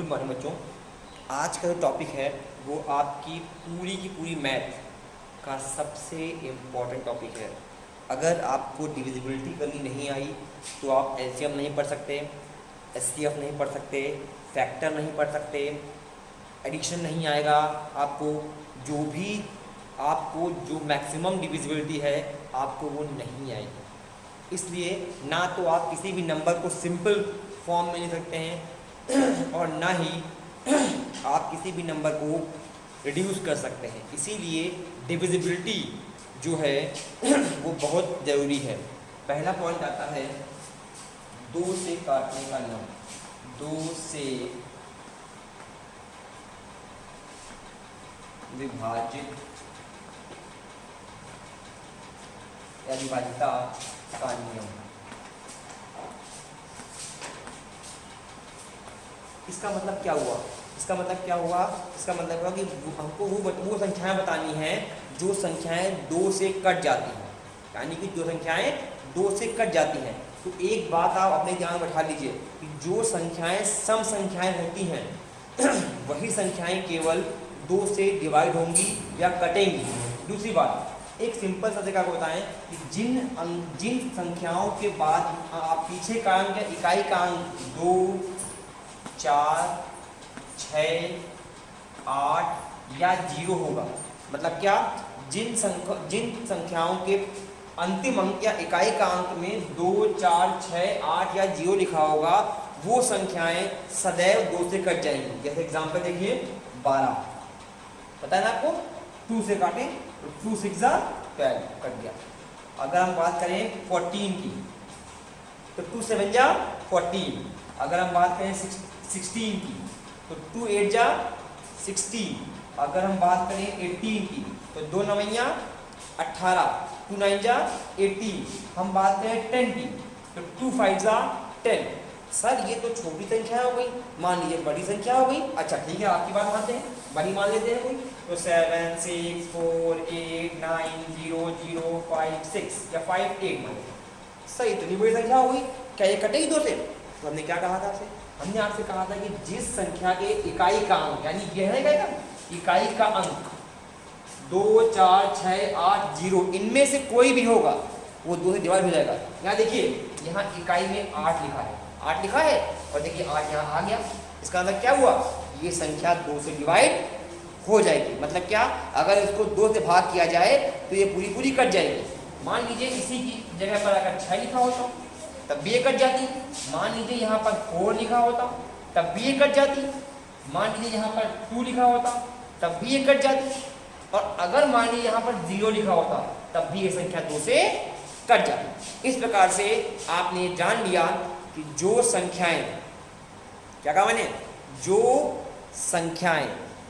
Good morning बच्चों। आज का जो टॉपिक है वो आपकी पूरी की पूरी मैथ का सबसे इम्पॉर्टेंट टॉपिक है। अगर आपको डिविजिबिलिटी करनी नहीं आई तो आप एलसीएम नहीं पढ़ सकते, एचसीएफ नहीं पढ़ सकते, फैक्टर नहीं पढ़ सकते, एडिशन नहीं आएगा आपको, जो मैक्सिमम डिविजिबिलिटी है आपको वो नहीं आएगी। इसलिए ना तो आप किसी भी नंबर को सिंपल फॉर्म में लिख सकते हैं और ना ही आप किसी भी नंबर को रिड्यूस कर सकते हैं। इसीलिए डिविजिबिलिटी जो है वो बहुत ज़रूरी है। पहला पॉइंट आता है 2 से काटने का नियम। 2 से विभाजित या विभाजिता का नियम। इसका मतलब क्या हुआ? इसका मतलब हुआ कि हमको वो संख्याएं बतानी हैं जो संख्याएं 2 से कट जाती हैं, यानी कि जो संख्याएं 2 से कट जाती हैं। तो एक बात आप अपने ध्यान में बैठा लीजिए कि जो संख्याएं सम संख्याएं होती हैं वही संख्याएं केवल 2 से डिवाइड होंगी या कटेंगी। दूसरी बात, एक सिंपल सा तरीका को बताएं कि जिन संख्याओं के बाद आप पीछे का अंक या इकाई का अंक 2, 4, 6, 8 या 0 होगा, मतलब क्या, जिन संख्याओं के अंतिम अंक या इकाई का अंक में 2, 4, 6, 8 या 0 लिखा होगा वो संख्याएं सदैव 2 से कट जाएंगी। जैसे एग्जांपल देखिए 12, पता है ना आपको, 2 से काटें तो 2 6 12 कट गया। अगर हम बात करें 14 की तो 2 7 14। अगर हम बात करें 16 की तो 2 8 16। अगर हम बात करें 18 की तो 2 9 18, 2 9 18। हम बात करें 10 की तो 2 5 10। सर ये तो छोटी संख्या हो गई, मान लीजिए बड़ी संख्या हो गई। अच्छा ठीक है, आपकी बात मानते हैं, बड़ी मान लेते हैं कोई, तो 7 6 4 8 9 0 0 5 6 या 5 8 मान लेते हैं। सर इतनी बड़ी संख्या हो गई, क्या ये कटेगी 2 से? तो हमने क्या कहा था आपसे? हमने आपसे कहा था कि जिस संख्या के इकाई का अंक, यानी यह है क्या, इकाई का अंक 2 4 6 8 0, इनमें से कोई भी होगा वो 2 से डिवाइड हो जाएगा। यहाँ देखिए, यहाँ इकाई में 8 लिखा है, 8 लिखा है और देखिए 8 यहाँ आ गया। इसका मतलब क्या हुआ, ये संख्या 2 से डिवाइड हो जाएगी। मतलब क्या, अगर इसको 2 से भाग किया जाए तो ये पूरी कट जाएगी। मान लीजिए इसी की जगह पर अगर 6 लिखा होता तब भी ये कट जाती। मान लीजिए यहाँ पर 4 लिखा होता तब भी ये कट जाती। मान लीजिए यहाँ पर 2 लिखा होता तब भी ये कट जाती। और अगर मान लीजिए यहाँ पर 0 लिखा होता तब भी ये संख्या 2 से कट जाती। इस प्रकार से आपने जान लिया कि जो संख्याएं, क्या कहा मैंने, जो संख्याएं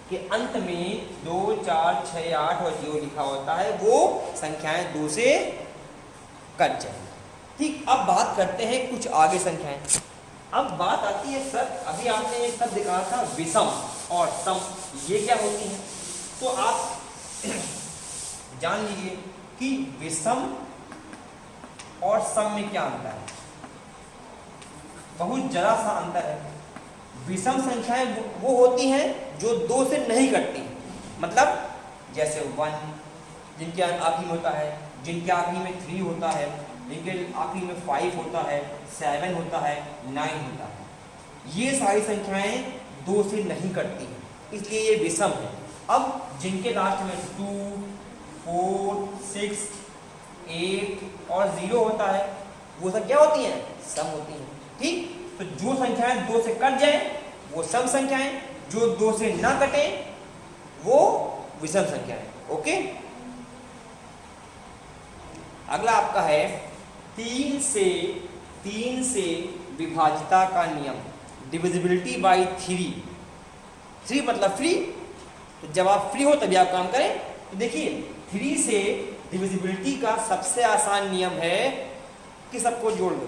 के अंत में 2 4 6 8 और 0 लिखा होता है वो संख्याएं 2 से कट जाएंगी। ठीक, अब बात करते हैं कुछ आगे संख्याएं। अब बात आती है, सर अभी आपने एक शब्द दिखाया था विषम और सम, ये क्या होती है? तो आप जान लीजिए कि विषम और सम में क्या अंतर है। बहुत जरा सा अंतर है। विषम संख्याएं वो होती हैं जो 2 से नहीं कटती, मतलब जैसे 1 जिनके आखिरी में होता है, जिनके आखिरी में 3 होता है, जिनके आखिरी में 5 होता है, 7 होता है, 9 होता है। ये सारी संख्याएं 2 से नहीं कटती हैं, इसलिए ये विषम है। अब जिनके लास्ट में 2 4 6 8 और 0 होता है वो सब क्या होती हैं, सम होती हैं। ठीक, तो जो संख्याएं 2 से कट जाए वो सम संख्याएं, जो 2 से ना कटे वो विषम संख्याएं। ओके, अगला आपका है 3 से विभाजिता का नियम, डिविजिबिलिटी बाय 3 मतलब फ्री। तो जब आप फ्री हो तभी आप काम करें। तो देखिए 3 से डिविजिबिलिटी का सबसे आसान नियम है कि सबको जोड़ दो,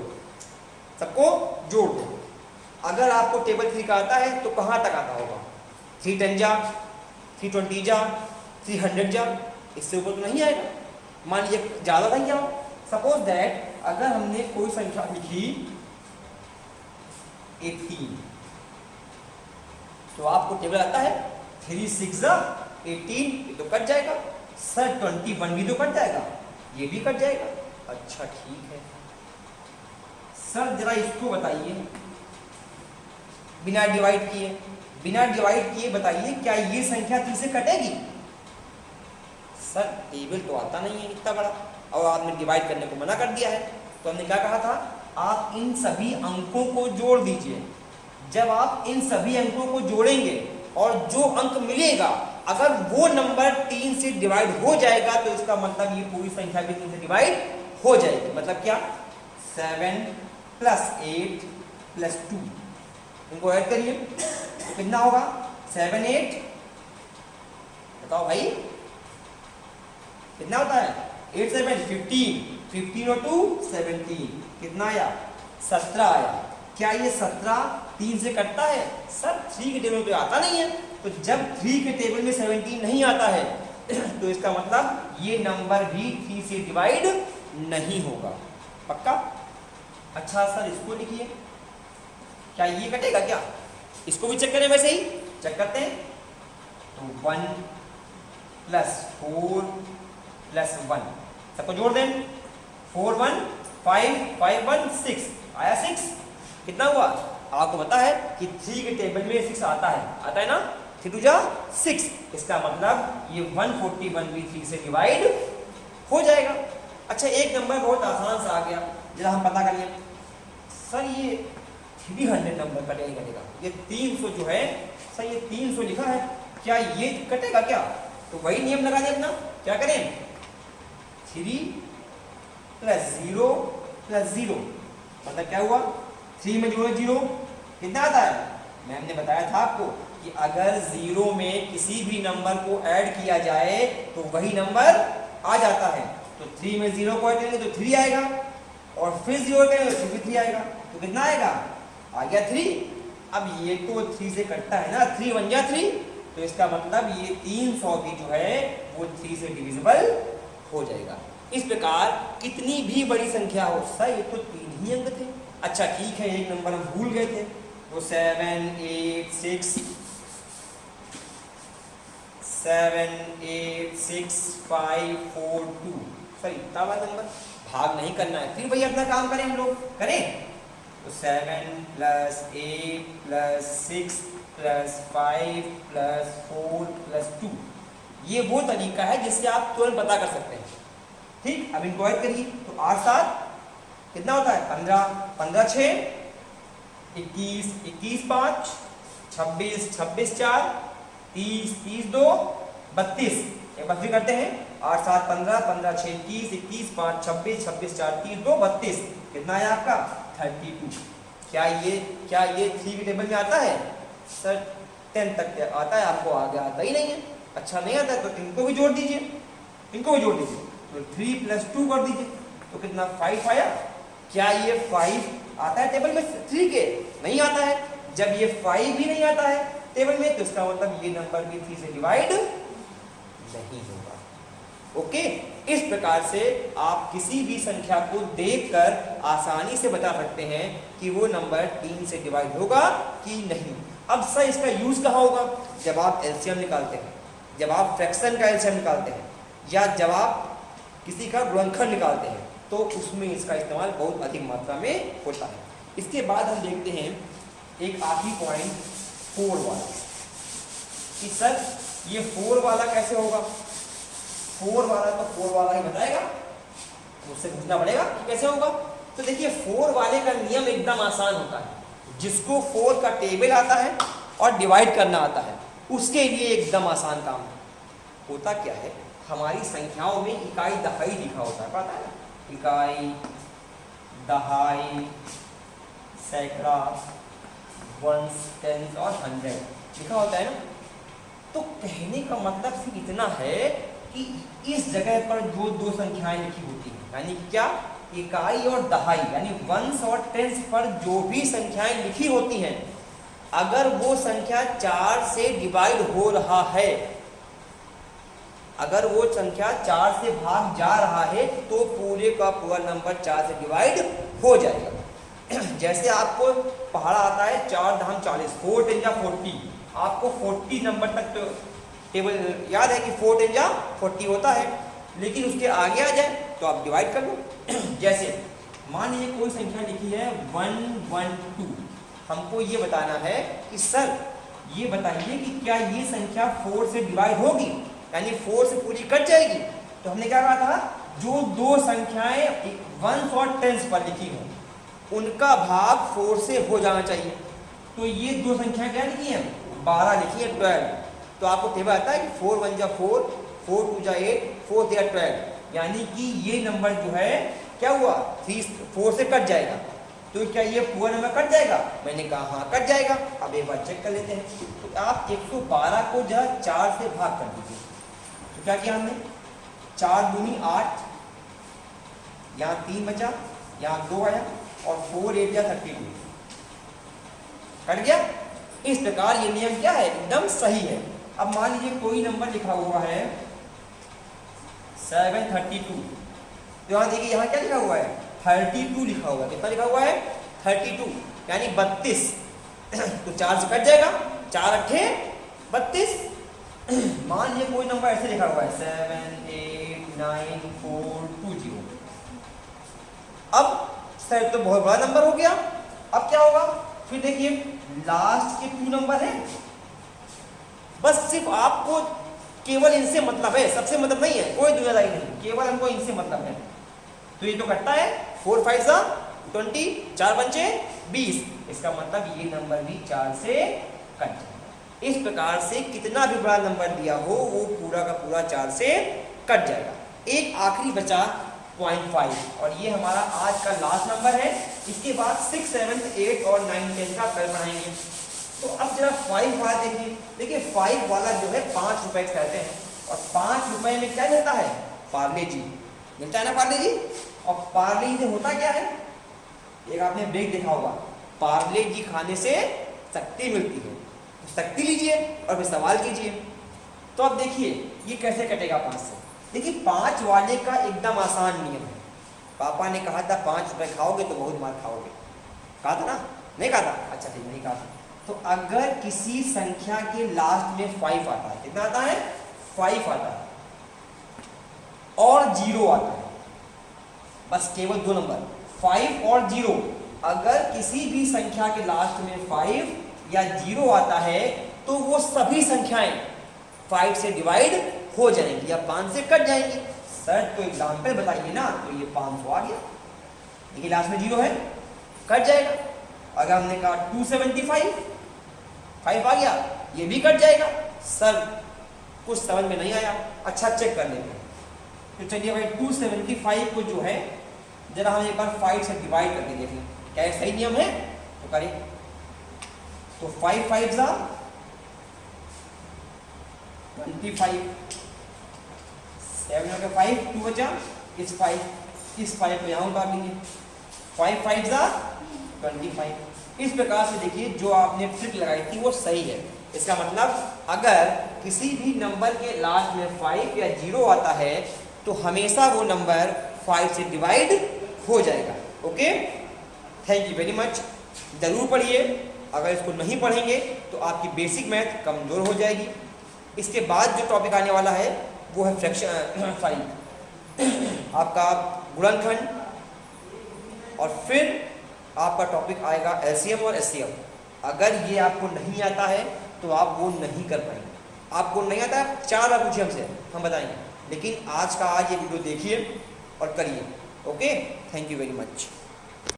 सबको जोड़ दो। अगर आपको टेबल 3 का आता है तो कहाँ तक आता होगा, 3 10 जा, 3 20 जा, 300 जा, इससे ऊपर तो नहीं आएगा। मान लीजिए ज़्यादा संख्या हो, सपोज दैट अगर हमने कोई संख्या लिखी 18, तो आपको टेबल आता है 3 6 18, ये तो कट जाएगा। सर 21 भी तो कट जाएगा, ये भी कट जाएगा। अच्छा ठीक है सर, जरा इसको बताइए बिना डिवाइड किए बताइए क्या ये संख्या 3 से कटेगी? सर टेबल तो आता नहीं है इतना बड़ा, और आपने डिवाइड करने को मना कर दिया है। तो हमने क्या कहा था, आप इन सभी अंकों को जोड़ दीजिए। जब आप इन सभी अंकों को जोड़ेंगे और जो अंक मिलेगा अगर वो नंबर 3 से डिवाइड हो जाएगा तो इसका मतलब ये पूरी संख्या भी 3 से डिवाइड हो जाएगी। मतलब क्या, 7 + 8 + 2, इनको ऐड करिए तो कितना होगा, 7 8, बताओ भाई कितना होता है, 8 7 15, 15 और 2 17, कितना आया, 17 आया। क्या ये 17 3 से कटता है? सर 3 के टेबल पे आता नहीं है। तो जब 3 के टेबल में 17 नहीं आता है तो इसका मतलब ये नंबर भी 3 से डिवाइड नहीं होगा। पक्का? अच्छा सर इसको लिखिए, क्या ये कटेगा क्या? इसको भी चेक करें, वैसे ही चेक करते हैं। तो 1 + 4 + 1, सबको जोड़ दें। 4 1 5 5 1 6, आया 6। कितना हुआ? आपको पता है कि 3 के टेबल में 6 आता है ना, 3 2 जा 6। इसका मतलब ये 141 भी 3 से डिवाइड हो जाएगा। अच्छा एक नंबर बहुत आसान सा आ गया, जरा हम पता कर लें। सर ये 300 नंबर कटेगा, ये 300 जो है, सर ये 300 लिखा है, क्या ये कटेगा क्या? तो वही नियम लगा दें अपना, क्या करें, 3 + 0 + 0, मतलब क्या हुआ, 3 में जोड़ो 0, कितना आता है? मैम ने बताया था आपको कि अगर 0 में किसी भी नंबर को ऐड किया जाए तो वही नंबर आ जाता है। तो 3 में 0 को ऐड करेंगे तो 3 आएगा, और फिर 0 करेंगे तो फिर 3 आएगा, तो कितना आएगा, आ गया 3। अब ये तो 3 से कटता है ना, 3 1 जा 3, तो इसका मतलब ये 300 भी जो है वो 3 से डिविजिबल हो जाएगा। इस प्रकार कितनी भी बड़ी संख्या हो, सर ये तो 3 ही अंक थे। अच्छा ठीक है, एक नंबर हम भूल गए थे, तो 7 8 6 5 4 2, सर इतना बड़ा नंबर भाग नहीं करना है। फिर भैया अपना काम करें, हम लोग करें। तो 7 + 8 + 6 + 5 + 4 + 2, ये वो तरीका है जिससे आप तुरंत पता कर सकते हैं। ठीक, अब इनको ऐड करिए तो 8 7 कितना होता है, 15 15 6 21 21 5 26 26 4 30 30 2 32, एक बार फिर करते हैं, 8 7 15 15 6 21 21 5 26 26 4 30 2 32, कितना है आपका, 32। क्या ये 3 के टेबल में आता है? सर 10 तक आता है, आपको आगे आता ही नहीं है। अच्छा नहीं आता है तो इनको भी जोड़ दीजिए, तो 3 + 2 कर दीजिए, तो कितना 5 आया। क्या ये 5 आता है टेबल में 3 के? नहीं आता है। जब ये 5 भी नहीं आता है टेबल में तो इसका मतलब ये नंबर भी 3 से डिवाइड नहीं होगा। ओके, इस प्रकार से आप किसी भी संख्या को देखकर आसानी से बता सकते हैं कि वो नंबर 3 से डिवाइड होगा कि नहीं। अब सर इसका यूज कहाँ होगा? जब आप एलसीएम निकालते हैं, जब आप फ्रैक्शन का एलसीएम निकालते हैं, या जब आप किसी का गुणनखंड निकालते हैं, तो उसमें इसका इस्तेमाल बहुत अधिक मात्रा में होता है। इसके बाद हम देखते हैं एक आखिरी पॉइंट 4 वाला, कि सर ये 4 वाला कैसे होगा। 4 वाला तो 4 वाला ही बताएगा, मुझसे पूछना पड़ेगा कि कैसे होगा। तो देखिए 4 वाले का नियम एकदम आसान होता है, जिसको 4 का टेबल आता है और डिवाइड करना आता है उसके लिए एकदम आसान काम है। होता क्या है, हमारी संख्याओं में इकाई दहाई लिखा होता है, पता है, इकाई दहाई सैकड़ा वंस टेंस और 100 लिखा होता है ना। तो कहने का मतलब सिर्फ इतना है कि इस जगह पर जो दो संख्याएं लिखी होती हैं, यानी क्या, इकाई और दहाई यानी वंस और टेंस पर जो भी संख्याएं लिखी होती हैं, अगर वो संख्या 4 से डिवाइड हो रहा है, अगर वो संख्या 4 से भाग जा रहा है तो पूरे का पूरा नंबर 4 से डिवाइड हो जाएगा। जैसे आपको पहाड़ा आता है 4 धाम 40, 4 10 या 40, आपको 40 नंबर तक तो टेबल याद है कि 4 10 या 40 होता है, लेकिन उसके आगे आ जाए तो आप डिवाइड कर लो। जैसे मान लीजिए कोई संख्या लिखी है 112, हमको ये बताना है कि सर ये बताइए कि क्या ये संख्या 4 से डिवाइड होगी, यानी 4 से पूरी कट जाएगी। तो हमने क्या कहा था, जो दो संख्याएं 1s और 10s पर लिखी हो उनका भाग 4 से हो जाना चाहिए। तो ये दो संख्याएं क्या लिखी हैं, 12 लिखी है 12, तो आपको टेबल आता है कि 4 1 जा 4, 4 2 जा 8, 4 3 12, यानी कि ये नंबर जो है क्या हुआ 4 से कट जाएगा। तो क्या ये पूरा नंबर कट जाएगा, मैंने कहा हाँ कट जाएगा। अब एक बार चेक कर लेते हैं। तो आप 112 को जरा 4 से भाग कर दीजिए। तो क्या किया हमने, 4 दूनी 8, यहाँ 3 बचा, यहाँ 2 आया, और 4 8 या 32 कट गया। इस प्रकार ये नियम क्या है, एकदम सही है। अब मान लीजिए कोई नंबर लिखा हुआ है 732, तो यहाँ देखिए यहाँ क्या लिखा हुआ है 32 लिखा हुआ है। कितना लिखा हुआ है 32, यानी 32। तो 4 से कट जाएगा, 4 अट्ठे 32। मान लीजिए कोई नंबर ऐसे लिखा हुआ है 789420, अब सर तो बहुत बड़ा नंबर हो गया। अब क्या होगा, फिर देखिए लास्ट के 2 नंबर है, बस सिर्फ आपको केवल इनसे मतलब है, सबसे मतलब नहीं है, कोई दुनियादारी नहीं, केवल हमको इनसे मतलब है। तो ये तो कटता है 4 5 20, 4 पंचे 20, इसका मतलब ये नंबर भी 4 से कट जाएगा। इस प्रकार से कितना भी बड़ा नंबर दिया हो वो पूरा का पूरा 4 से कट जाएगा। एक आखिरी बचा 0.5, और ये हमारा आज का लास्ट नंबर है। इसके बाद 6 7 8 और 9 10 का कल पढ़ाएंगे। तो अब जरा 5 वाला देखिए। देखिए 5 वाला जो है 5 रुपए कहते हैं, और 5 रुपए में क्या मिलता है, पार्ले जी मिलता है ना, पार्ले जी। और पार्ले जी से होता क्या है, एक आपने ब्रेक देखा होगा, पार्ले जी खाने से शक्ति मिलती है। तो शक्ति लीजिए और फिर सवाल कीजिए। तो अब देखिए ये कैसे कटेगा 5 से। देखिए 5 वाले का एकदम आसान नियम है। पापा ने कहा था 5 रुपए खाओगे तो बहुत मार खाओगे, कहा था ना, नहीं कहा था, अच्छा ठीक नहीं कहा था। तो अगर किसी संख्या के लास्ट में 5 आता है, कितना आता है 5 आता है, और 0 आता है, बस केवल 2 नंबर 5 और 0, अगर किसी भी संख्या के लास्ट में 5 या 0 आता है तो वो सभी संख्याएं 5 से डिवाइड हो जाएंगी या 5 से कट जाएंगी। सर तो एग्जाम्पल बताइए ना, तो ये 500 आ गया, देखिए लास्ट में 0 है, कट जाएगा। अगर हमने कहा 275, 5 आ गया, ये भी कट जाएगा। सर कुछ समझ में नहीं आया, अच्छा चेक कर लेते हैं। तो चलिए भाई 275 को जो है जरा हम एक बार 5 से डिवाइड करके देखें क्या ये सही नियम है, तो करिए। तो 5 5 जा 25, 7 हो गया 5, 2 बचा इस 5 को यहाँ उतार लेंगे, 5 5 जा 25। इस प्रकार से देखिए जो आपने ट्रिक लगाई थी वो सही है। इसका मतलब अगर किसी भी नंबर के लास्ट में 5 या 0 आता है तो हमेशा वो नंबर 5 से डिवाइड हो जाएगा। Okay, thank you very much. जरूर पढ़िए, अगर इसको नहीं पढ़ेंगे तो आपकी बेसिक मैथ कमज़ोर हो जाएगी। इसके बाद जो टॉपिक आने वाला है वो है फ्रैक्शन आपका गुणनखंड, और फिर आपका टॉपिक आएगा एलसीएम और एचसीएम। अगर ये आपको नहीं आता है तो आप वो नहीं कर पाएंगे। आपको नहीं आता है 4 बार पूछिए हमसे, हम बताएंगे। लेकिन आज ये वीडियो देखिए और करिए। Okay, thank you very much.